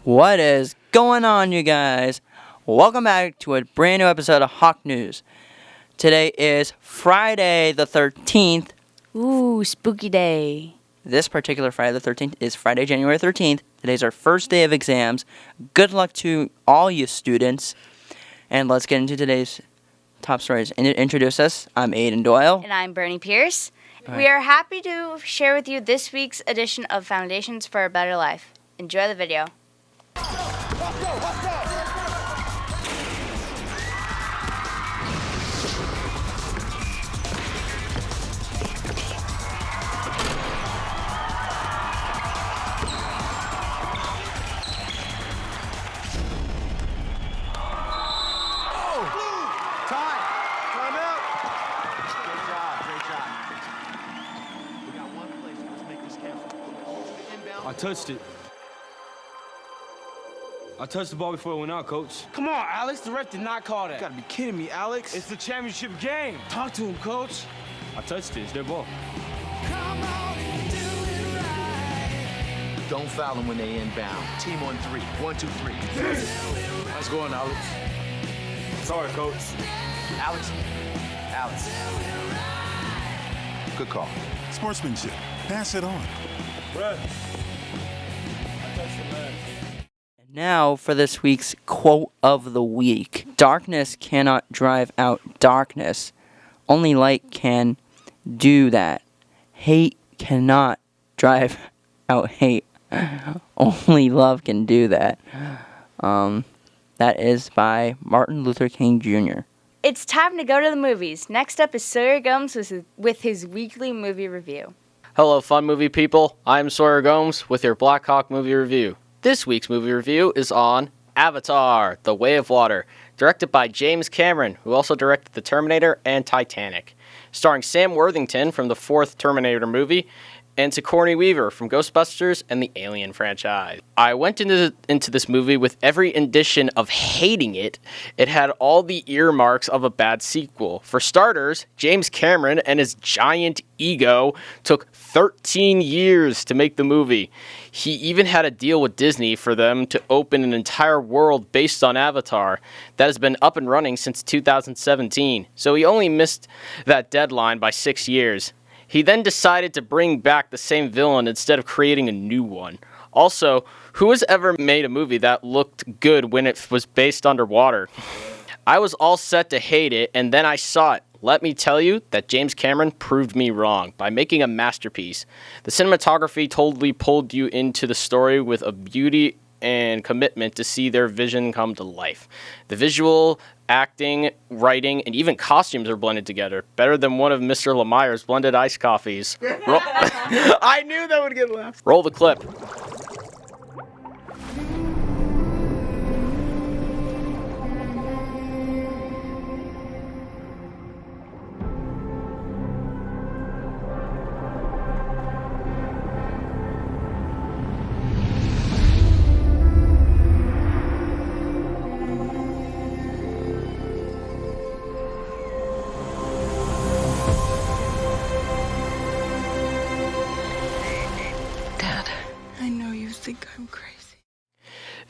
What is going on, you guys? Welcome back to a brand new episode of Hawk News. Today is Friday the 13th. Ooh, spooky day. This particular Friday the 13th is Friday, January 13th. Today's our first day of exams. Good luck to all you students. And let's get into today's top stories. And to introduce us, I'm Aiden Doyle. And I'm Bernie Pierce. All right. We are happy to share with you this week's edition of Foundations for a Better Life. Enjoy the video. I touched it. I touched the ball before it went out, Coach. Come on, Alex. The ref did not call that. You gotta be kidding me, Alex. It's the championship game. Talk to him, Coach. I touched it. It's their ball. Don't foul them when they inbound. Team on three. 1, 2, 3. Nice going, Alex. Sorry, Coach. Alex. Good call. Sportsmanship. Pass it on. Brett. I touched the man. Now for this week's quote of the week. Darkness cannot drive out darkness. Only light can do that. Hate cannot drive out hate. Only love can do that. That is by Martin Luther King Jr. It's time to go to the movies. Next up is Sawyer Gomes with his weekly movie review. Hello, fun movie people. I'm Sawyer Gomes with your Black Hawk movie review. This week's movie review is on Avatar: The Way of Water, directed by James Cameron, who also directed The Terminator and Titanic. Starring Sam Worthington from the fourth Terminator movie, and Sigourney Weaver from Ghostbusters and the Alien franchise. I went into this movie with every indication of hating it. It had all the earmarks of a bad sequel. For starters, James Cameron and his giant ego took 13 years to make the movie. He even had a deal with Disney for them to open an entire world based on Avatar that has been up and running since 2017. So he only missed that deadline by 6 years. He then decided to bring back the same villain instead of creating a new one. Also, who has ever made a movie that looked good when it was based underwater? I was all set to hate it, and then I saw it. Let me tell you that James Cameron proved me wrong by making a masterpiece. The cinematography totally pulled you into the story with a beauty and commitment to see their vision come to life. The visual, acting, writing, and even costumes are blended together. Better than one of Mr. Lemire's blended iced coffees. I knew that would get laughs. Roll the clip.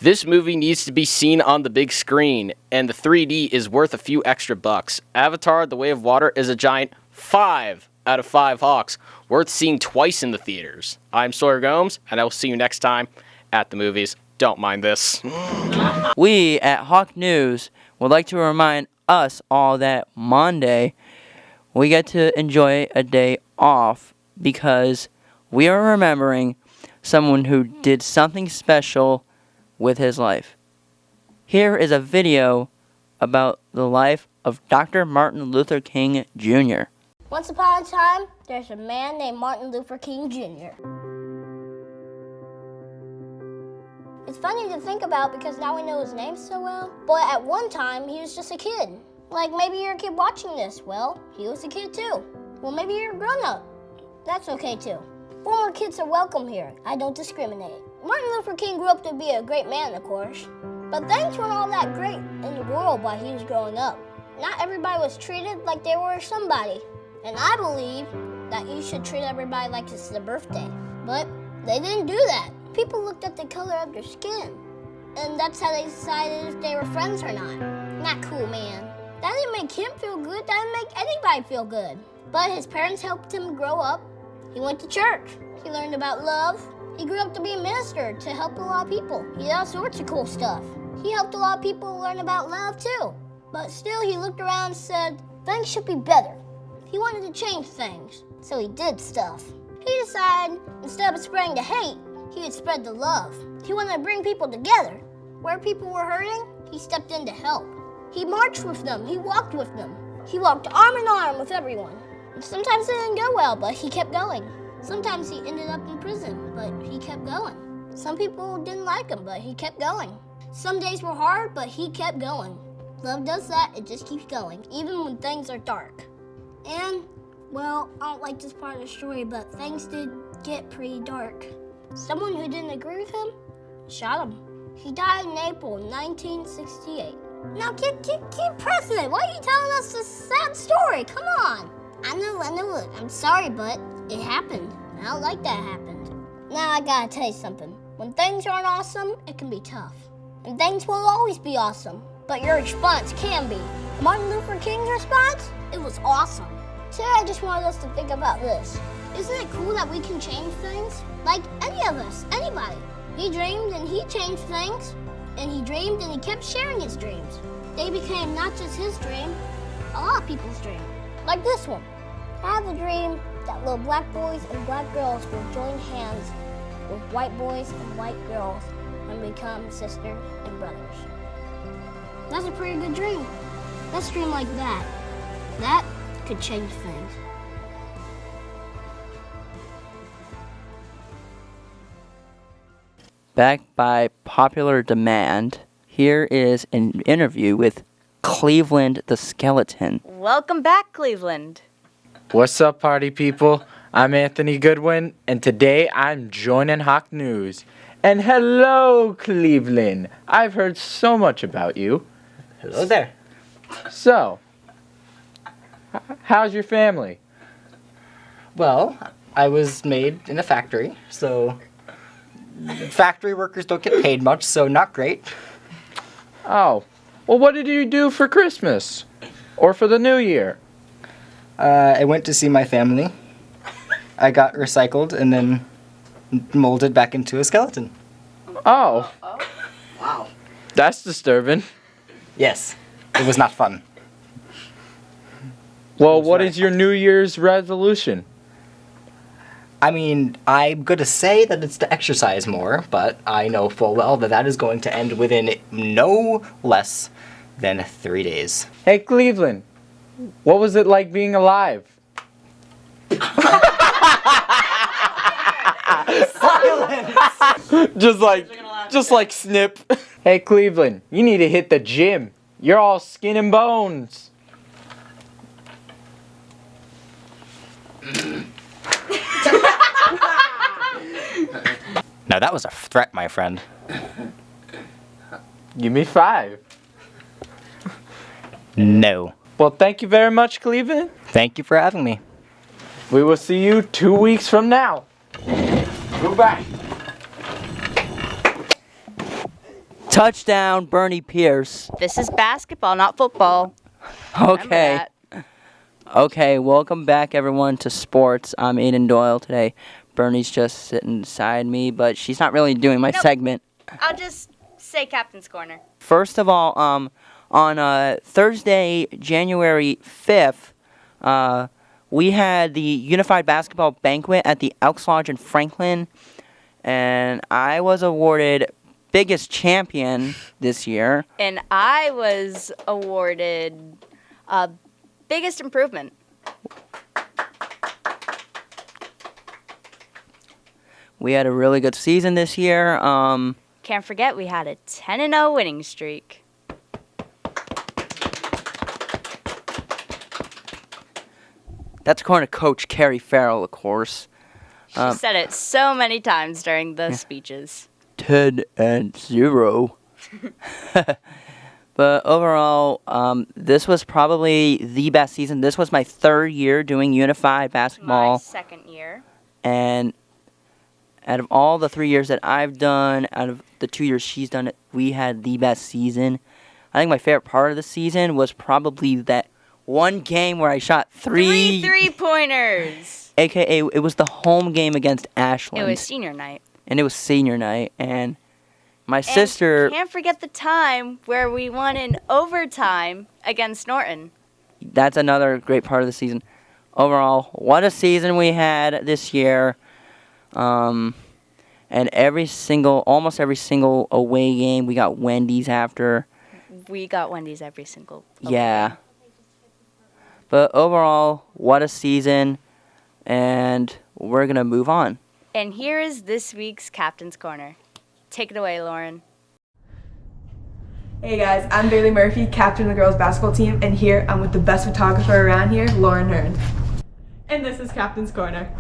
This movie needs to be seen on the big screen, and the 3D is worth a few extra bucks. Avatar: The Way of Water is a giant 5 out of 5 Hawks, worth seeing twice in the theaters. I'm Sawyer Gomes, and I will see you next time at the movies. Don't mind this. We at Hawk News would like to remind us all that Monday we get to enjoy a day off because we are remembering someone who did something special with his life. Here is a video about the life of Dr. Martin Luther King Jr. Once upon a time, there's a man named Martin Luther King Jr. It's funny to think about because now we know his name so well, but at one time he was just a kid. Like maybe you're a kid watching this. Well, he was a kid too. Well, maybe you're a grown-up. That's okay too. Former kids are welcome here. I don't discriminate. Martin Luther King grew up to be a great man, of course. But things weren't all that great in the world while he was growing up. Not everybody was treated like they were somebody. And I believe that you should treat everybody like it's their birthday. But they didn't do that. People looked at the color of their skin. and that's how they decided if they were friends or not. Not cool, man. That didn't make him feel good. That didn't make anybody feel good. But his parents helped him grow up. He went to church. He learned about love. He grew up to be a minister to help a lot of people. He did all sorts of cool stuff. He helped a lot of people learn about love too. But still, he looked around and said, things should be better. He wanted to change things, so he did stuff. He decided, instead of spreading the hate, he would spread the love. He wanted to bring people together. Where people were hurting, he stepped in to help. He marched with them. He walked with them. He walked arm in arm with everyone. And sometimes it didn't go well, but he kept going. Sometimes he ended up in prison, but he kept going. Some people didn't like him, but he kept going. Some days were hard, but he kept going. Love does that, it just keeps going, even when things are dark. And, well, I don't like this part of the story, but things did get pretty dark. Someone who didn't agree with him shot him. He died in April 1968. Now keep pressing it. Why are you telling us this sad story? Come on. I know. I'm sorry, but it happened. I don't like that happened. Now I gotta tell you something. When things aren't awesome, it can be tough. And things will always be awesome, but your response can be. Martin Luther King's response? It was awesome. Today I just wanted us to think about this. Isn't it cool that we can change things? Like any of us, anybody. He dreamed and he changed things. And he dreamed and he kept sharing his dreams. They became not just his dream, a lot of people's dream. Like this one. I have a dream that little black boys and black girls will join hands with white boys and white girls and become sisters and brothers. That's a pretty good dream. Let's dream like that. That could change things. Back by popular demand, here is an interview with Cleveland the Skeleton. Welcome back, Cleveland. What's up, party people? I'm Anthony Goodwin, and today I'm joining Hawk News. And hello, Cleveland. I've heard so much about you. Hello there. So, how's your family? Well, I was made in a factory, so factory workers don't get paid much, so not great. Oh, well, what did you do for Christmas? Or for the New Year? I went to see my family. I got recycled and then molded back into a skeleton. Oh. Wow. That's disturbing. Yes, it was not fun. Well, what is your New Year's resolution? I mean, I'm going to say that it's to exercise more, but I know full well that that is going to end within no less than 3 days. Hey, Cleveland, what was it like being alive? just like Snip. Hey, Cleveland, you need to hit the gym. You're all skin and bones. Now that was a threat, my friend. Give me 5. No. Well, thank you very much, Cleveland. Thank you for having me. We will see you 2 weeks from now. Goodbye. Touchdown, Bernie Pierce. This is basketball, not football. Remember Okay. that. Okay, welcome back, everyone, to sports. I'm Aiden Doyle today. Bernie's just sitting beside me, but she's not really doing my Nope. segment. I'll just say Captain's Corner. First of all, on Thursday, January 5th, we had the Unified Basketball Banquet at the Elks Lodge in Franklin, and I was awarded biggest champion this year. And I was awarded biggest improvement. We had a really good season this year. Can't forget we had a 10-0 winning streak. That's according to Coach Carrie Farrell, of course. She said it so many times during the speeches. 10-0. But overall, this was probably the best season. This was my 3rd year doing unified basketball. My 2nd year. And Out of all the 3 years that I've done, out of the 2 years she's done it, we had the best season. I think my favorite part of the season was probably that one game where I shot Three 3-pointers. AKA, it was the home game against Ashland. It was senior night. And it was senior night. And my sister... Can't forget the time where we won in overtime against Norton. That's another great part of the season. Overall, what a season we had this year. And almost every single away game, we got Wendy's after. We got Wendy's every single away Yeah. game. But overall, what a season. And we're going to move on. And here is this week's Captain's Corner. Take it away, Lauren. Hey guys, I'm Bailey Murphy, captain of the girls basketball team, and here I'm with the best photographer around here, Lauren Hearn. And this is Captain's Corner.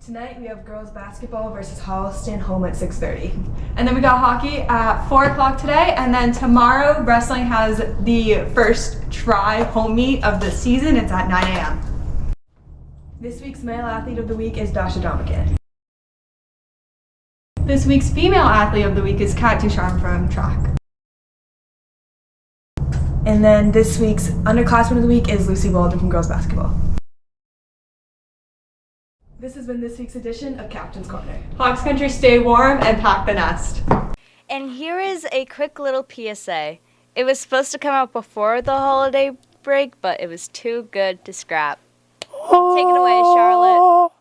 Tonight we have girls basketball versus Holliston home at 6:30. And then we got hockey at 4 o'clock today, and then tomorrow wrestling has the first try home meet of the season. It's at 9 a.m. This week's male athlete of the week is Dasha Domican. This week's female athlete of the week is Kat Ducharme from track. And then this week's underclassman of the week is Lucy Bolden from girls basketball. This has been this week's edition of Captain's Corner. Hawks Country, stay warm and pack the nest. And here is a quick little PSA. It was supposed to come out before the holiday break, but it was too good to scrap. Take it away, Charlotte.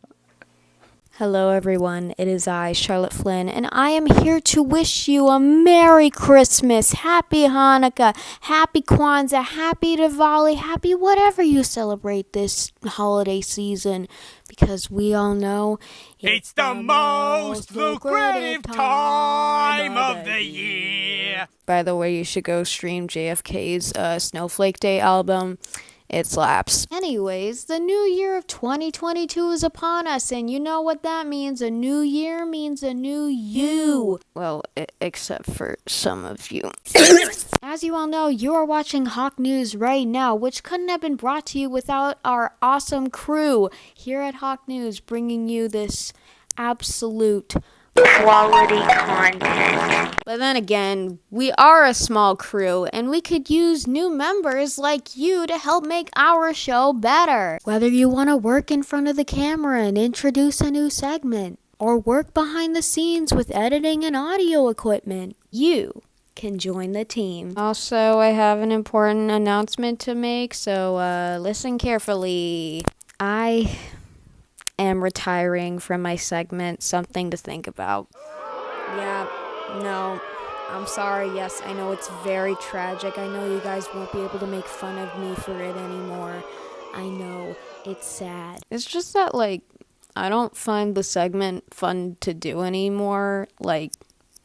Hello everyone, it is I, Charlotte Flynn, and I am here to wish you a Merry Christmas, Happy Hanukkah, Happy Kwanzaa, Happy Diwali, Happy whatever you celebrate this holiday season, because we all know it's the most lucrative time of the year. By the way, you should go stream JFK's Snowflake Day album. It slaps. Anyways, the new year of 2022 is upon us, and you know what that means. A new year means a new you. Well, except for some of you. As you all know, you are watching Hawk News right now, which couldn't have been brought to you without our awesome crew here at Hawk News, bringing you this absolute quality content. But then again, we are a small crew, and we could use new members like you to help make our show better. Whether you want to work in front of the camera and introduce a new segment, or work behind the scenes with editing and audio equipment, you can join the team. Also, I have an important announcement to make, so listen carefully. I am retiring from my segment, something to think about. Yeah, no, I'm sorry. Yes, I know it's very tragic. I know you guys won't be able to make fun of me for it anymore. I know, it's sad. It's just that, I don't find the segment fun to do anymore.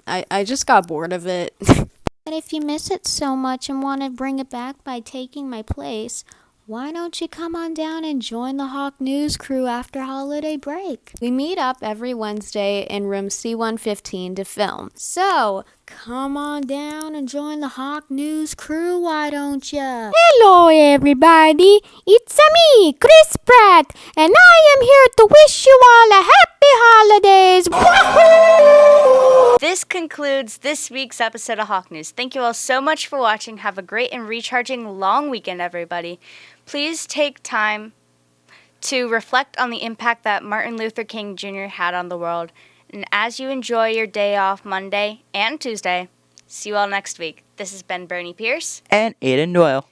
I just got bored of it. But if you miss it so much and want to bring it back by taking my place, why don't you come on down and join the Hawk News crew after holiday break? We meet up every Wednesday in room C115 to film. So, come on down and join the Hawk News crew, why don't ya? Hello everybody, it's me, Chris Pratt, and I am here to wish you all a happy holidays. Woohoo! This concludes this week's episode of Hawk News. Thank you all so much for watching. Have a great and recharging long weekend, everybody. Please take time to reflect on the impact that Martin Luther King Jr. had on the world. And as you enjoy your day off Monday and Tuesday, see you all next week. This has been Bernie Pierce and Aiden Doyle.